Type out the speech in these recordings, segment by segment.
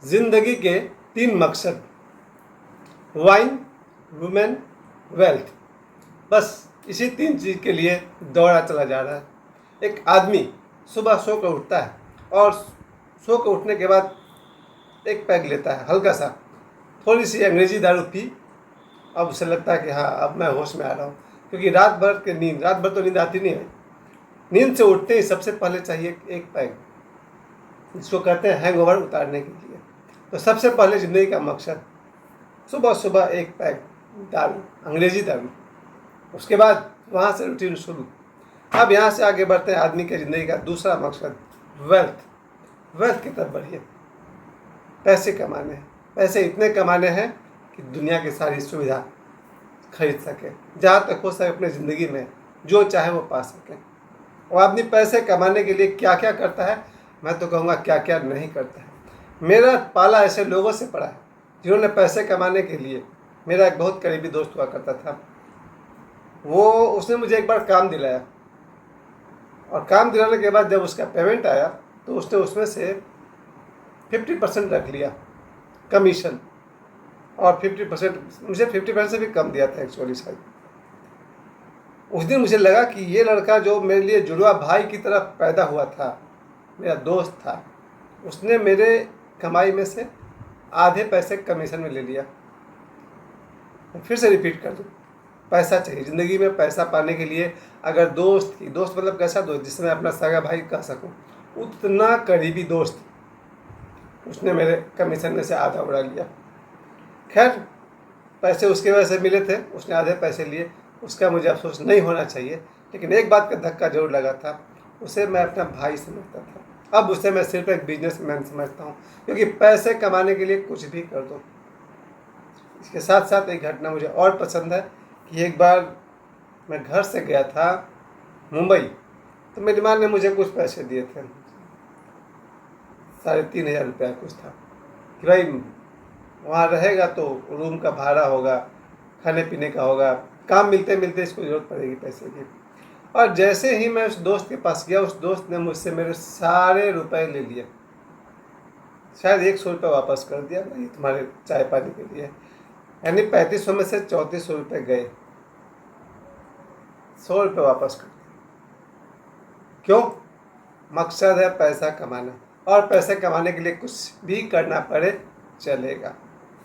जिंदगी के 3 मकसद, वाइन, वुमेन, वेल्थ। बस इसी 3 चीज़ के लिए दौड़ा चला जा रहा है। एक आदमी सुबह सो कर उठता है और सो कर उठने के बाद एक पैग लेता है हल्का सा, थोड़ी सी अंग्रेजी दारू पी। अब उसे लगता है कि हाँ अब मैं होश में आ रहा हूँ, क्योंकि रात भर तो नींद आती नहीं है। नींद से उठते ही सबसे पहले चाहिए एक पैग, जिसको कहते हैं हैंगओवर उतारने के लिए। तो सबसे पहले ज़िंदगी का मकसद सुबह सुबह एक पैग दारू, अंग्रेजी दारू। उसके बाद वहाँ से रूटीन शुरू। अब यहाँ से आगे बढ़ते हैं आदमी के ज़िंदगी का दूसरा मकसद, वेल्थ। वेल्थ की तरफ बढ़िए। पैसे कमाने हैं, पैसे इतने कमाने हैं कि दुनिया की सारी सुविधा खरीद सके, जहाँ तक हो सके अपने ज़िंदगी में जो चाहे वो पा सके। और आदमी पैसे कमाने के लिए क्या क्या करता है, मैं तो कहूँगा क्या क्या नहीं करता है। मेरा पाला ऐसे लोगों से पड़ा है जिन्होंने पैसे कमाने के लिए, मेरा एक बहुत करीबी दोस्त हुआ करता था, उसने मुझे एक बार काम दिलाया, और काम दिलाने के बाद जब उसका पेमेंट आया तो उसने उसमें से 50% रख लिया कमीशन, और 50% मुझे 50% से भी कम दिया था एक्चुअली शायद। उस दिन मुझे लगा कि ये लड़का जो मेरे लिए जुड़वा भाई की तरह पैदा हुआ था, मेरा दोस्त था, उसने मेरे कमाई में से आधे पैसे कमीशन में ले लिया। फिर से रिपीट कर दूँ, पैसा चाहिए ज़िंदगी में। पैसा पाने के लिए अगर दोस्त मतलब कैसा दोस्त, जिससे मैं अपना सगा भाई कह सकूँ, उतना करीबी दोस्त, उसने मेरे कमीशन में से आधा उड़ा लिया। खैर, पैसे उसकी वजह से मिले थे, उसने आधे पैसे लिए, उसका मुझे अफसोस नहीं होना चाहिए, लेकिन एक बात का धक्का जरूर लगा था, उसे मैं अपना भाई समझता था, अब उसे मैं सिर्फ एक बिजनेसमैन समझता हूँ, क्योंकि पैसे कमाने के लिए कुछ भी कर दो। इसके साथ साथ एक घटना मुझे और पसंद है कि एक बार मैं घर से गया था मुंबई, तो मेरी माँ ने मुझे कुछ पैसे दिए थे, 3,500 रुपया कुछ था, कि भाई वहाँ रहेगा तो रूम का भाड़ा होगा, खाने पीने का होगा, काम मिलते मिलते इसको ज़रूरत पड़ेगी पैसे की। और जैसे ही मैं उस दोस्त के पास गया, उस दोस्त ने मुझसे मेरे सारे रुपए ले लिए, शायद 100 रुपये वापस कर दिया, भाई तुम्हारे चाय पानी के लिए। यानी 3500 में से 3400 रुपये गए, 100 रुपये वापस कर दिए। क्यों? मकसद है पैसा कमाना, और पैसे कमाने के लिए कुछ भी करना पड़े चलेगा।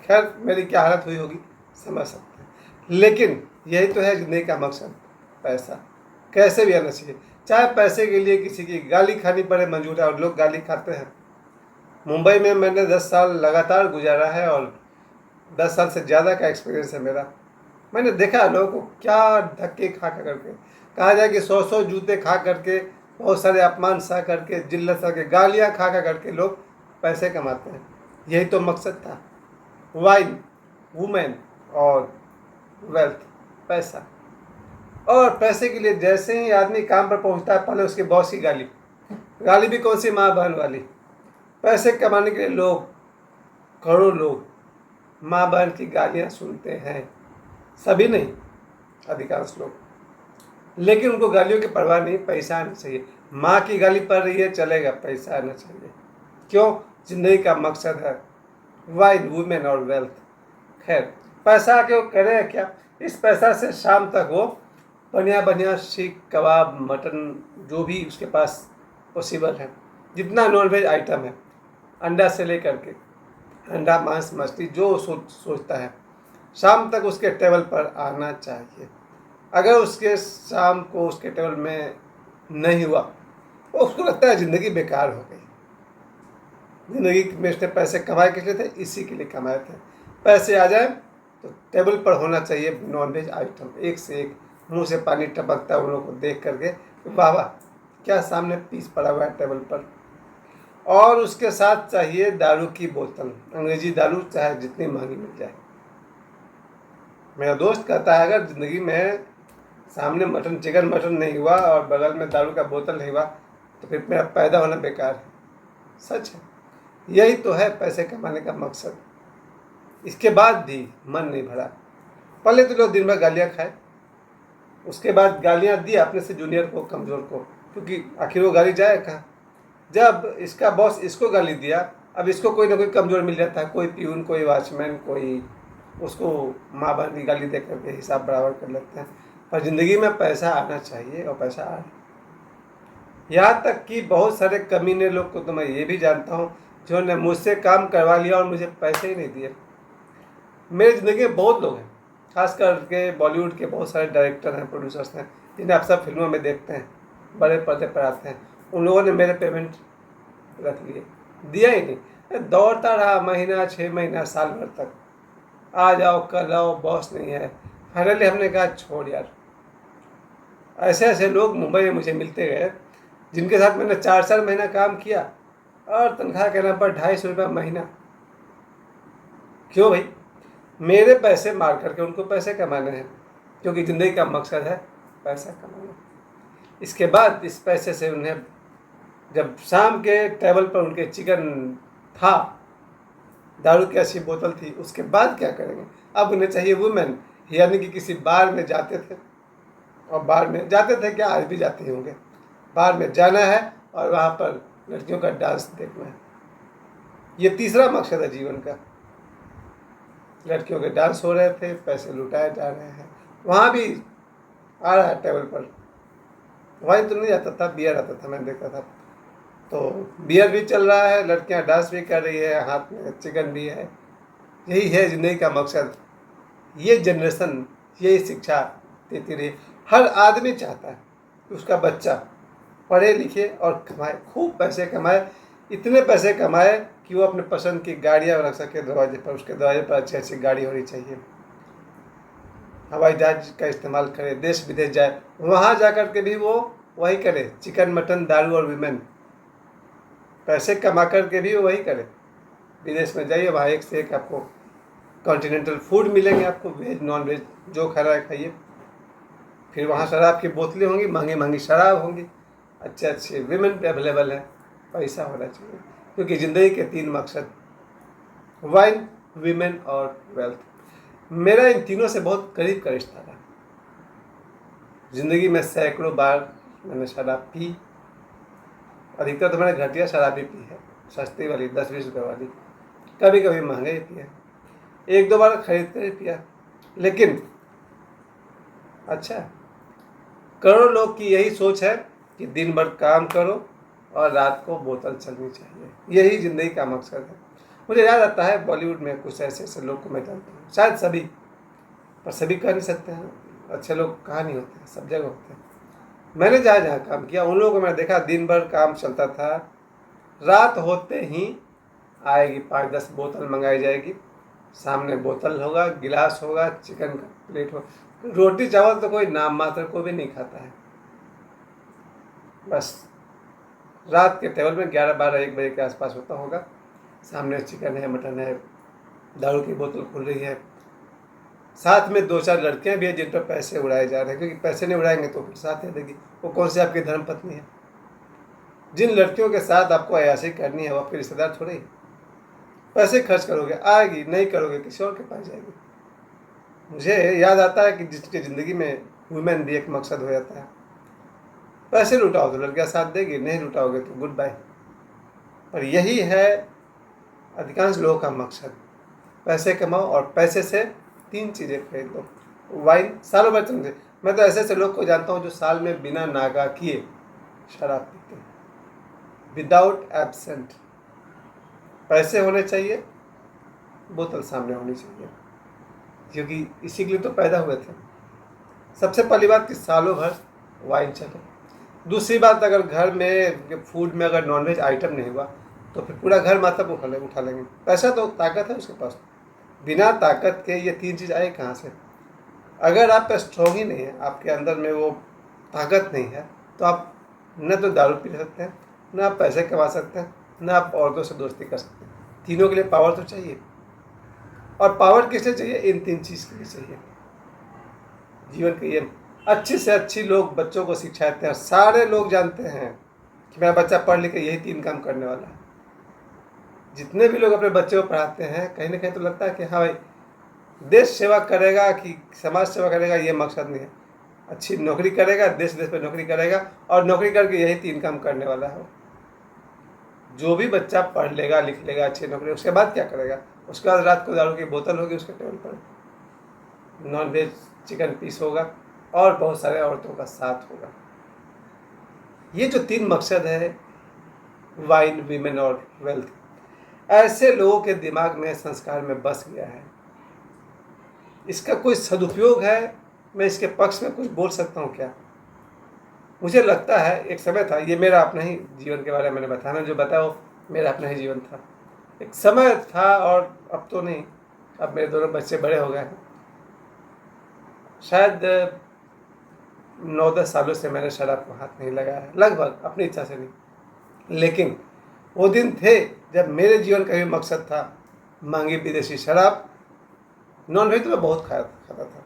खैर, मेरी क्या हालत हुई होगी समझ सकते हैं, लेकिन यही तो है ज़िंदगी का मकसद, पैसा कैसे भी आना चाहिए। चाहे पैसे के लिए किसी की गाली खानी पड़े मंजूर है, और लोग गाली खाते हैं। मुंबई में मैंने 10 साल लगातार गुजारा है, और 10 साल से ज़्यादा का एक्सपीरियंस है मेरा। मैंने देखा लोगों को क्या धक्के खा करके, कहा जाए कि 100 जूते खा करके, बहुत सारे अपमान सह करके, जिल्लत सह के, गालियाँ खा करके लोग पैसे कमाते हैं। यही तो मकसद था, वाइन, वुमेन और वेल्थ, पैसा। और पैसे के लिए जैसे ही आदमी काम पर पहुंचता है, पहले उसके बॉस की गाली भी कौन सी, माँ बहन वाली। पैसे कमाने के लिए लोग, करोड़ों लोग माँ बहन की गालियाँ सुनते हैं, सभी नहीं, अधिकांश लोग। लेकिन उनको गालियों की परवाह नहीं, पैसा आना चाहिए। माँ की गाली पड़ रही है, चलेगा, पैसा आना चाहिए। क्यों? जिंदगी का मकसद है वाइन, वुमेन और वेल्थ। खैर, पैसा आके वो करे क्या, इस पैसा से शाम तक वो बढ़िया बढ़िया सीख कबाब, मटन, जो भी उसके पास पॉसिबल है, जितना नॉनवेज आइटम है, अंडा से लेकर के, अंडा, मांस, मछली, जो सोचता है, शाम तक उसके टेबल पर आना चाहिए। अगर उसके शाम को उसके टेबल में नहीं हुआ, तो उसको लगता है ज़िंदगी बेकार हो गई। ज़िंदगी में उसने पैसे कमाए किस लिए थे? इसी के लिए कमाए थे। पैसे आ जाए तो टेबल पर होना चाहिए नॉनवेज आइटम, एक से एक। मुंह से पानी टपकता है उन लोगों को देख करके, वाह वाह क्या सामने पीस पड़ा हुआ है टेबल पर। और उसके साथ चाहिए दारू की बोतल, अंग्रेजी दारू, चाहे जितनी महंगी मिल जाए। मेरा दोस्त कहता है अगर ज़िंदगी में सामने चिकन मटन नहीं हुआ और बगल में दारू का बोतल नहीं हुआ, तो फिर मेरा पैदा होना बेकार है। सच है, यही तो है पैसे कमाने का मकसद। इसके बाद भी मन नहीं भरा। पहले तो लोग दिन भर गालियाँ खाए, उसके बाद गालियाँ दी अपने से जूनियर को, कमज़ोर को, क्योंकि आखिर वो गाली जाए कहाँ। जब इसका बॉस इसको गाली दिया, अब इसको कोई ना कोई कमज़ोर मिल जाता है, कोई प्यून, कोई वॉचमैन, कोई उसको माँ बहन की गाली दे करके हिसाब बराबर कर लेते हैं। पर ज़िंदगी में पैसा आना चाहिए और पैसा आ रहा है। यहाँ तक कि बहुत सारे कमीने लोग को तो मैं ये भी जानता हूँ जिन्होंने मुझसे काम करवा लिया और मुझे पैसे ही नहीं दिए। मेरी ज़िंदगी में बहुत लोग हैं, खास करके बॉलीवुड के बहुत सारे डायरेक्टर हैं, प्रोड्यूसर्स हैं, जिन्हें आप सब फिल्मों में देखते हैं, बड़े पर्दे पर आते हैं। उन लोगों ने मेरे पेमेंट रख लिए, दिया ही नहीं। मैं दौड़ता रहा महीना, 6 महीना, साल भर तक, आ जाओ कल आओ, बॉस नहीं है। फाइनली हमने कहा छोड़ यार। ऐसे ऐसे लोग मुंबई में मुझे मिलते गए जिनके साथ मैंने 4 महीना काम किया और तनख्वाह के नाम पर 250 महीना। क्यों भाई? मेरे पैसे मार करके उनको पैसे कमाने हैं, क्योंकि ज़िंदगी का मकसद है पैसा कमाना। इसके बाद इस पैसे से उन्हें, जब शाम के टेबल पर उनके चिकन था, दारू की अच्छी बोतल थी, उसके बाद क्या करेंगे? अब उन्हें चाहिए वुमेन, यानी कि किसी बार में जाते थे, और बार में जाते थे क्या, आज भी जाते ही होंगे। बार में जाना है और वहाँ पर लड़कियों का डांस देखना है। ये तीसरा मकसद है जीवन का। लड़कियों के डांस हो रहे थे, पैसे लुटाए जा रहे हैं। वहाँ भी आ रहा है टेबल पर, वाइन तो नहीं आता था, बियर आता था, मैंने देखा था। तो बियर भी चल रहा है, लड़कियां डांस भी कर रही है, हाथ में चिकन भी है। यही है ज़िंदगी का मकसद। ये जनरेशन यही शिक्षा देती रही। हर आदमी चाहता है कि उसका बच्चा पढ़े लिखे और कमाए, खूब पैसे कमाए, इतने पैसे कमाए कि वो अपने पसंद की गाड़ियाँ रख सके दरवाजे पर। उसके दरवाजे पर अच्छी अच्छी गाड़ी होनी चाहिए, हवाई जहाज का इस्तेमाल करे, देश विदेश जाए, वहाँ जा कर के भी वो वही करे, चिकन मटन दारू और विमेन। पैसे कमा कर के भी वो वही करे। विदेश में जाइए, वहाँ एक से एक आपको कॉन्टिनेंटल फूड मिलेंगे, आपको वेज नॉन वेज जो खाना है खाइए। फिर वहाँ शराब की बोतलें होंगी, महंगी महंगी शराब होंगी, अच्छे अच्छे विमेन अवेलेबल है। पैसा होना चाहिए, क्योंकि ज़िंदगी के 3 मकसद, वाइन, विमेन और वेल्थ। मेरा इन तीनों से बहुत करीब का रिश्ता था। ज़िंदगी में सैकड़ों बार मैंने शराब पी, अधिकतर तो मैंने घटिया शराब भी पी है, सस्ती वाली 10-20 रुपये वाली, कभी कभी महंगा ही पिया, 1-2 बार खरीद कर ही पिया। लेकिन अच्छा, करोड़ों लोग की यही सोच है कि दिन भर काम करो और रात को बोतल चलनी चाहिए, यही ज़िंदगी का मकसद है। मुझे याद आता है बॉलीवुड में कुछ ऐसे ऐसे लोग को मैं जानता हूँ, शायद सभी, पर सभी कह नहीं सकते हैं, अच्छे लोग कहाँ नहीं होते हैं, सब जगह होते हैं। मैंने जहाँ जहाँ काम किया उन लोगों को मैंने देखा, दिन भर काम चलता था, रात होते ही आएगी 5-10 बोतल मंगाई जाएगी, सामने बोतल होगा, गिलास होगा, चिकन का प्लेट होगा, रोटी चावल तो कोई नाम मात्र को भी नहीं खाता है। बस रात के टेबल में 11-12-1 बजे के आसपास होता होगा, सामने चिकन है, मटन है, दारू की बोतल खुल रही है, साथ में 2-4 लड़कियां भी हैं जिन पर पैसे उड़ाए जा रहे हैं, क्योंकि पैसे नहीं उड़ाएंगे तो फिर साथ दे देगी। वो कौन सी आपकी धर्मपत्नी है? जिन लड़कियों के साथ आपको अयाशी करनी है वो आपके रिश्तेदार थोड़े ही। पैसे खर्च करोगे आएगी, नहीं करोगे किसी और के पास जाएगी। मुझे याद आता है कि जिसकी ज़िंदगी में वुमेन भी एक मकसद हो जाता है। पैसे लुटाओ तो लड़कियाँ साथ देगी, नहीं लुटाओगे तो गुड बाय। पर यही है अधिकांश लोगों का मकसद, पैसे कमाओ और पैसे से 3 चीज़ें खरीद लो। वाइन सालों भर चलते। मैं तो ऐसे ऐसे लोग को जानता हूँ जो साल में बिना नागा किए शराब पीते हैं, विदाउट एब्सेंट। पैसे होने चाहिए, बोतल सामने होनी चाहिए, क्योंकि इसी के लिए तो पैदा हुए थे। सबसे पहली बात कि सालों भर वाइन चले। दूसरी बात, अगर घर में फूड में अगर नॉनवेज आइटम नहीं हुआ तो फिर पूरा घर माथा पर उठा लेंगे। पैसा तो ताकत है उसके पास, बिना ताकत के ये 3 चीज़ आए कहाँ से? अगर आप स्ट्रॉन्ग ही नहीं है, आपके अंदर में वो ताकत नहीं है, तो आप न तो दारू पी सकते हैं, न आप पैसे कमा सकते हैं, न आप औरतों से दोस्ती कर सकते हैं। तीनों के लिए पावर तो चाहिए। और पावर किस लिए चाहिए? इन 3 चीज़ के लिए चाहिए। जीवन के ये अच्छी से अच्छी लोग बच्चों को सिखाते हैं, सारे लोग जानते हैं कि मेरा बच्चा पढ़ लिख के यही 3 काम करने वाला है। जितने भी लोग अपने बच्चे को पढ़ाते हैं, कहीं ना कहीं तो लगता है कि हाँ भाई देश सेवा करेगा कि समाज सेवा करेगा, ये मकसद नहीं है। अच्छी नौकरी करेगा, देश देश पे नौकरी करेगा, और नौकरी करके यही 3 काम करने वाला है। जो भी बच्चा पढ़ लेगा, लिख लेगा, अच्छी नौकरी, उसके बाद क्या करेगा? उसके बाद रात को दारू की बोतल होगी उसके टेबल पर, नॉन वेज चिकन पीस होगा और बहुत सारे औरतों का साथ होगा। ये जो 3 मकसद है, वाइन, वीमेन और वेल्थ, ऐसे लोगों के दिमाग में, संस्कार में बस गया है। इसका कोई सदुपयोग है? मैं इसके पक्ष में कुछ बोल सकता हूँ क्या? मुझे लगता है एक समय था, ये मेरा अपना ही जीवन के बारे में मैंने बताया, मैंने जो बताया वो मेरा अपना ही जीवन था। एक समय था, और अब तो नहीं, अब मेरे दोनों बच्चे बड़े हो गए हैं। शायद 9-10 सालों से मैंने शराब को हाथ नहीं लगाया है, लगभग अपनी इच्छा से नहीं। लेकिन वो दिन थे जब मेरे जीवन का भी मकसद था महंगी विदेशी शराब। नॉन वेज तो मैं बहुत खाता था,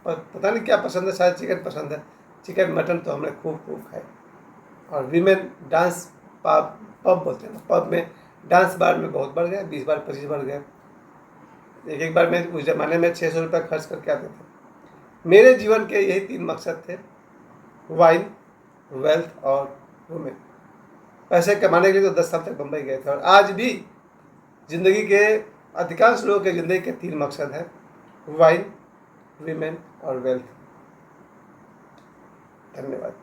पर पता नहीं क्या पसंद है, शायद चिकन पसंद है। चिकन मटन तो हमने खूब खूब खाए। और वीमेन डांस, पब पब बोलते हैं, पब में डांस बार में बहुत बढ़ गए, 20 बार 25 बढ़ गए। एक बार में उस ज़माने में 600 रुपये खर्च करके आते थे। मेरे जीवन के यही 3 मकसद थे, वाइन, वेल्थ और वुमेन। पैसे कमाने के लिए तो 10 साल तक बम्बई गए थे, और आज भी ज़िंदगी के अधिकांश लोगों के ज़िंदगी के 3 मकसद हैं, वाइन, वीमेन और वेल्थ। धन्यवाद।